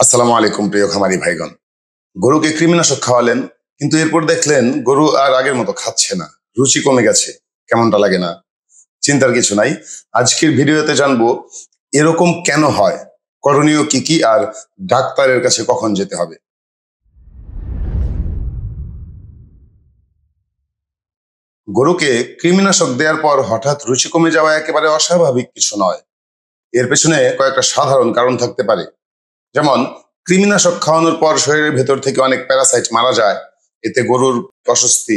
আসসালামু আলাইকুম প্রিয় খামারি ভাইগণ। গরুকে কৃমিনাশক খাওয়ালেন, কিন্তু এরপর দেখলেন গরু আর আগের মতো খাচ্ছে না, রুচি কমে গেছে। কেমনটা লাগে না? চিন্তার কিছু নাই। আজকের ভিডিওতে জানবো এরকম কেন হয়, করণীয় কি কি, আর ডাক্তারের কাছে কখন যেতে হবে। গরুকে কৃমিনাশক দেওয়ার পর হঠাৎ রুচি কমে যাওয়া একেবারে অস্বাভাবিক কিছু নয়। এর পেছনে কয়েকটা সাধারণ কারণ থাকতে পারে। যেমন, কৃমিনাশক খাওয়ানোর পর শরীরের ভেতর থেকে অনেক প্যারাসাইট মারা যায়, এতে গরুর অস্বস্তি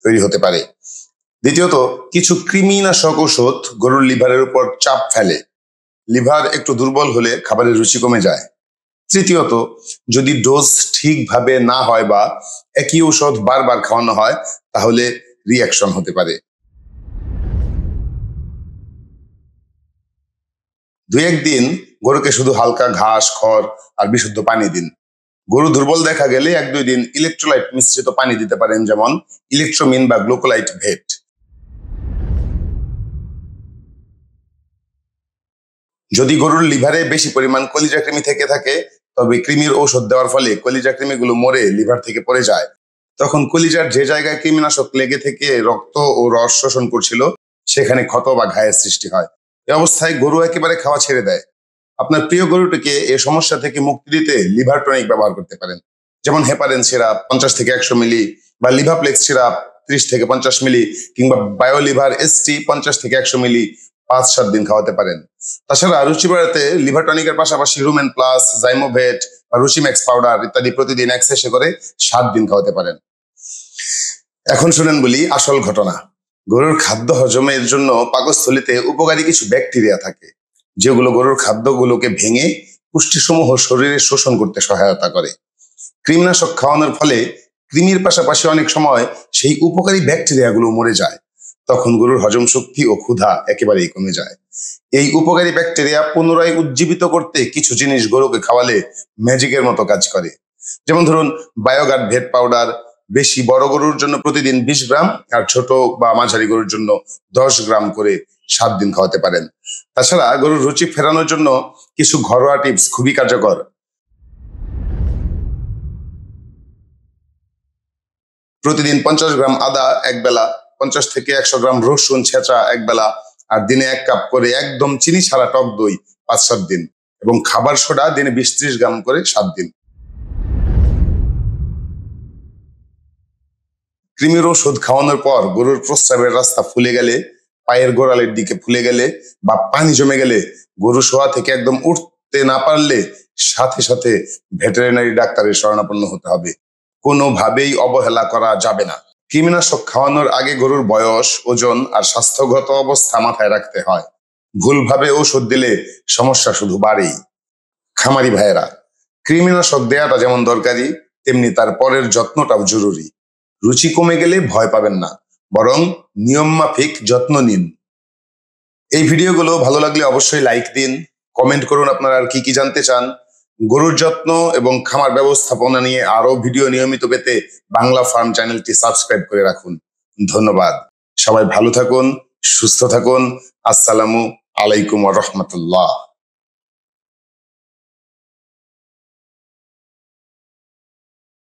তৈরি হতে পারে। দ্বিতীয়ত, কিছু কৃমিনাশক ওষুধ গরুর লিভারের উপর চাপ ফেলে, লিভার একটু দুর্বল হলে খাবারের রুচি কমে যায়। তৃতীয়ত, যদি ডোজ ঠিকভাবে না হয় বা একই ঔষধ বারবার খাওয়ানো হয়, তাহলে রিঅ্যাকশন হতে পারে। দুই একদিন গরুকে শুধু হালকা ঘাস, খড় আর বিশুদ্ধ পানি দিন। গরু দুর্বল দেখা গেলে 1-2 দিন ইলেকট্রোলাইট মিশ্রিত পানি দিতে পারেন, যেমন ইলেকট্রোমিন বা গ্লুকোলাইট ভেট। যদি গরুর লিভারে বেশি পরিমাণ কলিজা কৃমি থেকে থাকে, তবে কৃমির ঔষধ দেওয়ার ফলে কলিজা কৃমিগুলো মরে লিভার থেকে পড়ে যায়। তখন কলিজার যে জায়গায় কৃমিনাশক লেগে থেকে রক্ত ও রস শোষণ করছিল, সেখানে ক্ষত বা ঘায়ের সৃষ্টি হয়। এই অবস্থায় গরু একেবারে খাওয়া ছেড়ে দেয়। আপনার প্রিয় গরুটিকে এই সমস্যা থেকে মুক্তি দিতে লিভার টনিক ব্যবহার করতে পারেন, যেমন হেপারেন সিরাপ 50 থেকে 100 মিলি, বা লিভাপ্লেক্স সিরাপ 30 থেকে 50 মিলি, কিংবা বায়োলিভার এসটি 50 থেকে 100 মিলি 5-7 দিন খাওয়াতে পারেন। তাছাড়া রুচি বাড়াতে লিভার টনিকের পাশাপাশি রুমেন প্লাস, জাইমোভেট বা রুচিম্যাক্স পাউডার ইত্যাদি প্রতিদিন 1 সেশে করে 7 দিন খাওয়াতে পারেন। এখন শুনেন বলি আসল ঘটনা। গরুর খাদ্য হজমের জন্য পাকস্থলীতে উপকারী কিছু ব্যাকটেরিয়া থাকে, যেগুলো গরুর খাদ্যগুলোকে ভেঙে পুষ্টিসমূহ শরীরে শোষণ করতে সহায়তা করে। কৃমিনাশক খাওয়ানোর ফলে কৃমির পাশাপাশি অনেক সময় সেই উপকারী ব্যাকটেরিয়াগুলো মরে যায়। তখন গরুর হজম শক্তি ও ক্ষুধা একেবারেই কমে যায়। এই উপকারী ব্যাকটেরিয়া পুনরায় উজ্জীবিত করতে কিছু জিনিস গরুকে খাওয়ালে ম্যাজিকের মতো কাজ করে। যেমন ধরুন, বায়োগার্ড ভেট পাউডার বেশি বড় গরুর জন্য প্রতিদিন 20 গ্রাম, আর ছোট বা মাঝারি গরুর জন্য 10 গ্রাম করে 7 দিন খাওয়াতে পারেন। তাছাড়া গরুর রুচি ফেরানোর জন্য কিছু ঘরোয়া টিপস খুবই কার্যকর। প্রতিদিন 50 গ্রাম আদা একবেলা, 50 থেকে 100 গ্রাম রসুন ছেঁচা একবেলা, আর দিনে 1 কাপ করে একদম চিনি ছাড়া টক দই 5-7 দিন, এবং খাবার সোডা দিনে 20-30 গ্রাম করে 7 দিন। কৃমির ওষুধ খাওয়ানোর পর গরুর প্রস্রাবের রাস্তা ফুলে গেলে, পায়ের গোড়ালির দিকে ফুলে গেলে, বা পানি জমে গেলে, গরু শোয়া থেকে একদম উঠতে না পারলে সাথে সাথে ভেটেরিনারি ডাক্তারের শরণাপন্ন হতে হবে। কোনোভাবেই অবহেলা করা যাবে না। কৃমিনাশক খাওয়ানোর আগে গরুর বয়স, ওজন আর স্বাস্থ্যগত অবস্থা মাথায় রাখতে হয়। ভুলভাবে ওষুধ দিলে সমস্যা শুধু বাড়েই। খামারি ভাইয়েরা, কৃমিনাশক দেয়াটা যেমন দরকারি, তেমনি তার পরের যত্নটাও জরুরি। রুচি কমে গেলে ভয় পাবেন না, বরং নিয়ম মাফিক যত্ন নিন। এই ভিডিওগুলো ভালো লাগলে অবশ্যই লাইক দিন, কমেন্ট করুন আপনারা আর কি কি জানতে চান। গরুর যত্ন এবং খামার ব্যবস্থাপনা নিয়ে আরো ভিডিও নিয়মিত পেতে বাংলা ফার্ম চ্যানেলটি সাবস্ক্রাইব করে রাখুন। ধন্যবাদ। সবাই ভালো থাকুন, সুস্থ থাকুন। আসসালামু আলাইকুম ওয়া রাহমাতুল্লাহ।